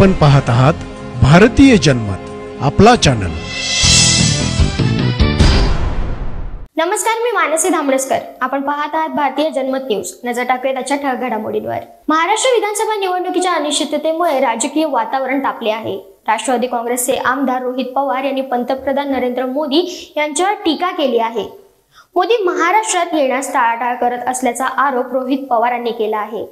आपण पाहत आहात भारतीय जनमत, आपला चॅनल। नमस्कार, मी मानसी धामणसकर। आपण पाहत आहात भारतीय जनमत न्यूज। नजर टाकूया त्याच्या ठळक घडामोडींवर। महाराष्ट्र विधानसभा निवडणुकीच्या अनिश्चिततेमुळे राजकीय वातावरण तापले आहे। राष्ट्रवादी काँग्रेसचे आमदार रोहित पवार यांनी पंतप्रधान नरेंद्र मोदी यांच्यावर टीका केली आहे। मोदी महाराष्ट्रात येण्यास टाळाटाळ करत असल्याचा आरोप रोहित पवार यांनी केला आहे।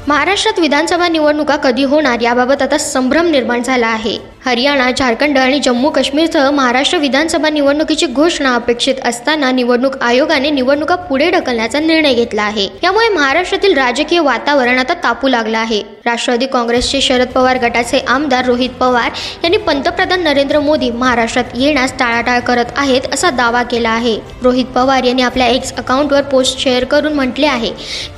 महाराष्ट्रात विधानसभा निवडणुका कधी होणार याबाबत आता संभ्रम निर्माण झाला आहे। हरियाणा, झारखंड आणि जम्मू काश्मीरसह महाराष्ट्र विधानसभा निवडणुकीची घोषणा अपेक्षित असताना निवडणूक आयोगाने निवडणुका पुढे ढकलण्याचा निर्णय घेतला आहे। यामुळे महाराष्ट्रातील राजकीय वातावरण आता तापू लागलं आहे। राष्ट्रवादी काँग्रेसचे शरद पवार गटाचे आमदार रोहित पवार यांनी पंतप्रधान नरेंद्र मोदी महाराष्ट्रात येण्यास टाळाटाळ करत आहेत असा दावा केला आहे। रोहित पवार यांनी आपल्या एक्स अकाउंटवर पोस्ट शेअर करून म्हटले आहे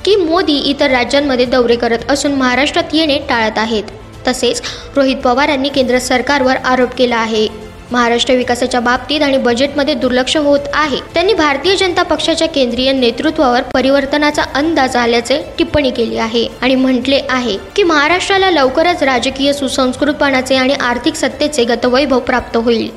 की मोदी इतर राज्यांमध्ये दौरे करत असून महाराष्ट्रात येणे टाळत आहेत। तसेच रोहित पवार यांनी केंद्र सरकारवर आरोप केला आहे। महाराष्ट्र विकासाच्या बाबतीत आणि बजेटमध्ये दुर्लक्ष होत आहे। त्यांनी भारतीय जनता पक्षाच्या केंद्रीय नेतृत्वावर परिवर्तनाचा अंदाज आल्याचे टिप्पणी केली आहे आणि म्हटले आहे की महाराष्ट्राला लवकरच राजकीय सुसंस्कृतपणाचे आणि आर्थिक सत्तेचे गतवैभव प्राप्त होईल।